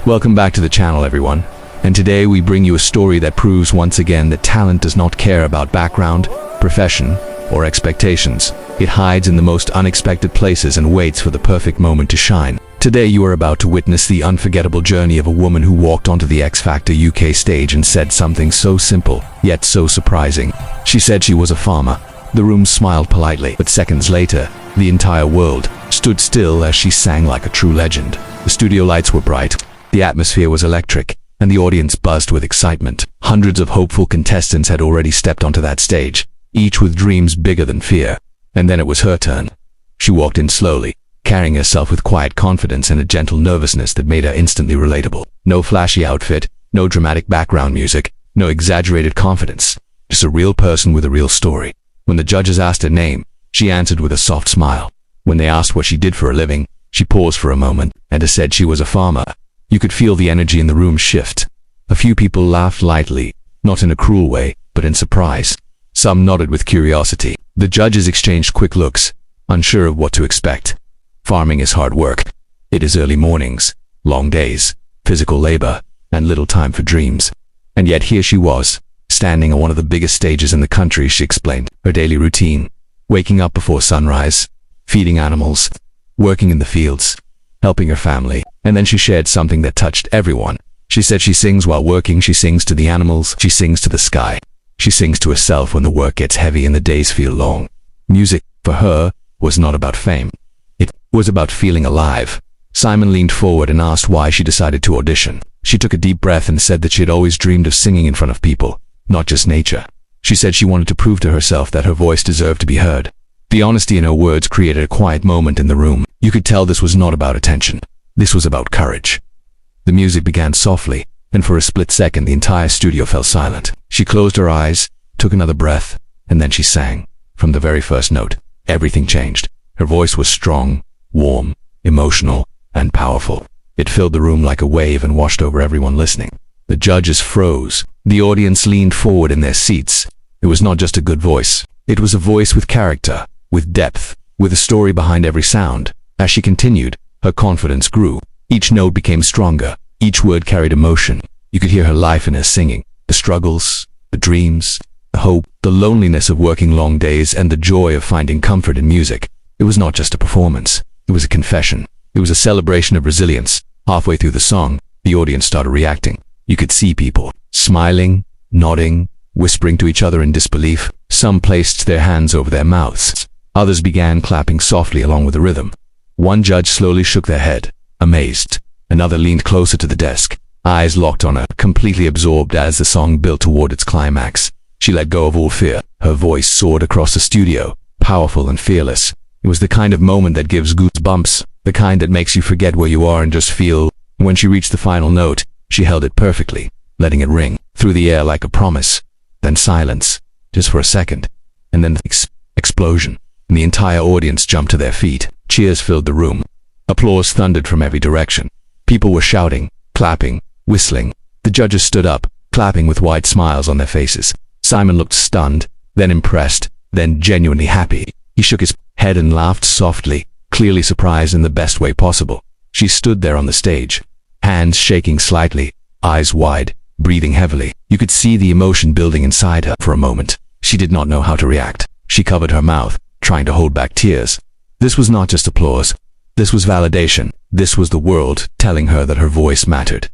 Welcome back to the channel, everyone. And today we bring you a story that proves once again that talent does not care about background, profession, or expectations. It hides in the most unexpected places and waits for the perfect moment to shine. Today you are about to witness the unforgettable journey of a woman who walked onto the X Factor UK stage and said something so simple, yet so surprising. She said she was a farmer. The room smiled politely, but seconds later, the entire world stood still as she sang like a true legend. The studio lights were bright, the atmosphere was electric, and the audience buzzed with excitement. Hundreds of hopeful contestants had already stepped onto that stage, each with dreams bigger than fear. And then it was her turn. She walked in slowly, carrying herself with quiet confidence and a gentle nervousness that made her instantly relatable. No flashy outfit, no dramatic background music, no exaggerated confidence. Just a real person with a real story. When the judges asked her name, she answered with a soft smile. When they asked what she did for a living, she paused for a moment and said she was a farmer. You could feel the energy in the room shift. A few people laughed lightly, not in a cruel way, but in surprise. Some nodded with curiosity. The judges exchanged quick looks, unsure of what to expect. Farming is hard work. It is early mornings, long days, physical labor, and little time for dreams. And yet here she was, standing on one of the biggest stages in the country. She explained her daily routine: waking up before sunrise, feeding animals, working in the fields, helping her family. And then she shared something that touched everyone. She said she sings while working. She sings to the animals. She sings to the sky. She sings to herself when the work gets heavy and the days feel long. Music, for her, was not about fame. It was about feeling alive. Simon leaned forward and asked why she decided to audition. She took a deep breath and said that she had always dreamed of singing in front of people, not just nature. She said she wanted to prove to herself that her voice deserved to be heard. The honesty in her words created a quiet moment in the room. You could tell this was not about attention. This was about courage. The music began softly, and for a split second the entire studio fell silent. She closed her eyes, took another breath, and then she sang. From the very first note, everything changed. Her voice was strong, warm, emotional, and powerful. It filled the room like a wave and washed over everyone listening. The judges froze. The audience leaned forward in their seats. It was not just a good voice. It was a voice with character, with depth, with a story behind every sound. As she continued, her confidence grew. Each note became stronger. Each word carried emotion. You could hear her life in her singing. The struggles, the dreams, the hope, the loneliness of working long days, and the joy of finding comfort in music. It was not just a performance. It was a confession. It was a celebration of resilience. Halfway through the song, the audience started reacting. You could see people smiling, nodding, whispering to each other in disbelief. Some placed their hands over their mouths. Others began clapping softly along with the rhythm. One judge slowly shook their head, amazed. Another leaned closer to the desk, eyes locked on her, completely absorbed as the song built toward its climax. She let go of all fear. Her voice soared across the studio, powerful and fearless. It was the kind of moment that gives goosebumps, the kind that makes you forget where you are and just feel. When she reached the final note, she held it perfectly, letting it ring through the air like a promise. Then silence, just for a second, and then the explosion. And the entire audience jumped to their feet. Cheers filled the room. Applause thundered from every direction. People were shouting, clapping, whistling. The judges stood up, clapping with wide smiles on their faces. Simon looked stunned, then impressed, then genuinely happy. He shook his head and laughed softly, clearly surprised in the best way possible. She stood there on the stage, hands shaking slightly, eyes wide, breathing heavily. You could see the emotion building inside her. For a moment, she did not know how to react. She covered her mouth, trying to hold back tears. This was not just applause. This was validation. This was the world telling her that her voice mattered.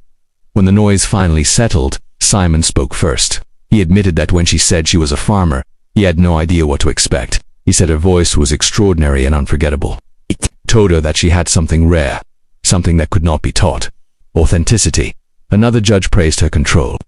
When the noise finally settled, Simon spoke first. He admitted that when she said she was a farmer, he had no idea what to expect. He said her voice was extraordinary and unforgettable. He told her that she had something rare, something that could not be taught. Authenticity. Another judge praised her control,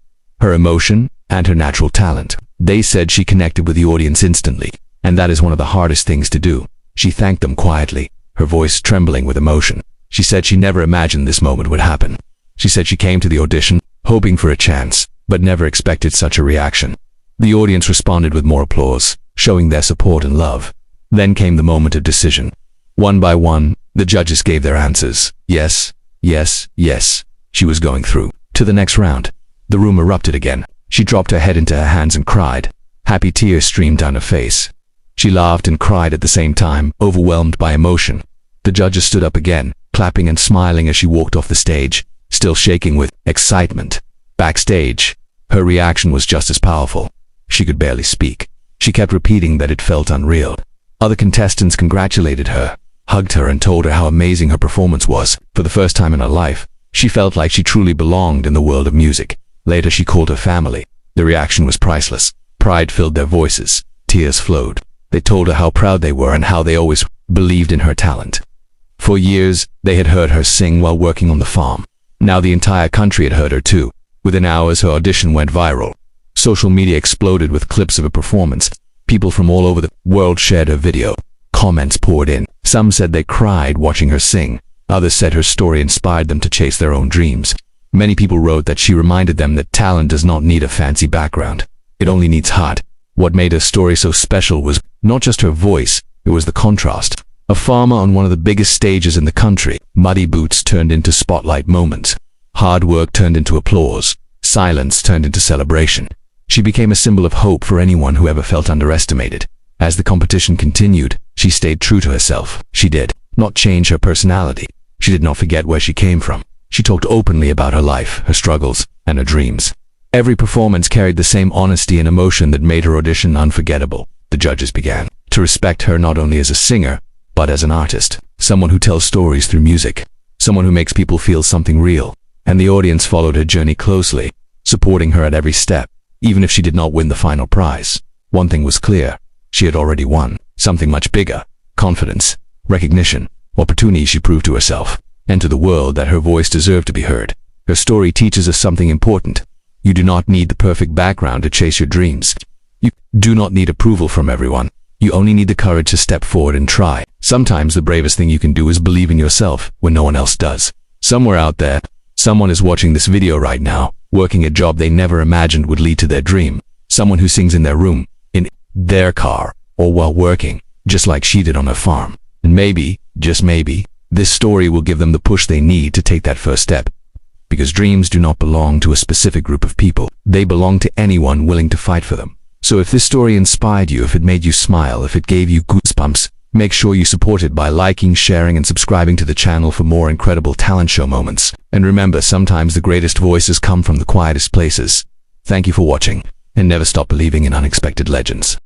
her emotion, and her natural talent. They said she connected with the audience instantly, and that is one of the hardest things to do. She thanked them quietly, her voice trembling with emotion. She said she never imagined this moment would happen. She said she came to the audition, hoping for a chance, but never expected such a reaction. The audience responded with more applause, showing their support and love. Then came the moment of decision. One by one, the judges gave their answers. Yes, yes, yes. She was going through. To the next round. The room erupted again. She dropped her head into her hands and cried. Happy tears streamed down her face. She laughed and cried at the same time, overwhelmed by emotion. The judges stood up again, clapping and smiling as she walked off the stage, still shaking with excitement. Backstage, her reaction was just as powerful. She could barely speak. She kept repeating that it felt unreal. Other contestants congratulated her, hugged her, and told her how amazing her performance was. For the first time in her life, she felt like she truly belonged in the world of music. Later, she called her family. The reaction was priceless. Pride filled their voices. Tears flowed. They told her how proud they were and how they always believed in her talent. For years, they had heard her sing while working on the farm. Now the entire country had heard her too. Within hours, her audition went viral. Social media exploded with clips of her performance. People from all over the world shared her video. Comments poured in. Some said they cried watching her sing. Others said her story inspired them to chase their own dreams. Many people wrote that she reminded them that talent does not need a fancy background. It only needs heart. What made her story so special was not just her voice, it was the contrast. A farmer on one of the biggest stages in the country. Muddy boots turned into spotlight moments. Hard work turned into applause. Silence turned into celebration. She became a symbol of hope for anyone who ever felt underestimated. As the competition continued, she stayed true to herself. She did not change her personality. She did not forget where she came from. She talked openly about her life, her struggles, and her dreams. Every performance carried the same honesty and emotion that made her audition unforgettable. The judges began to respect her not only as a singer, but as an artist, someone who tells stories through music, someone who makes people feel something real. And the audience followed her journey closely, supporting her at every step, even if she did not win the final prize. One thing was clear: she had already won something much bigger: confidence, recognition, opportunity. She proved to herself and to the world that her voice deserved to be heard. Her story teaches us something important. You do not need the perfect background to chase your dreams. You do not need approval from everyone. You only need the courage to step forward and try. Sometimes the bravest thing you can do is believe in yourself when no one else does. Somewhere out there, someone is watching this video right now, working a job they never imagined would lead to their dream. Someone who sings in their room, in their car, or while working, just like she did on her farm. And maybe, just maybe, this story will give them the push they need to take that first step. Because dreams do not belong to a specific group of people. They belong to anyone willing to fight for them. So if this story inspired you, if it made you smile, if it gave you goosebumps, make sure you support it by liking, sharing, and subscribing to the channel for more incredible talent show moments. And remember, sometimes the greatest voices come from the quietest places. Thank you for watching, and never stop believing in unexpected legends.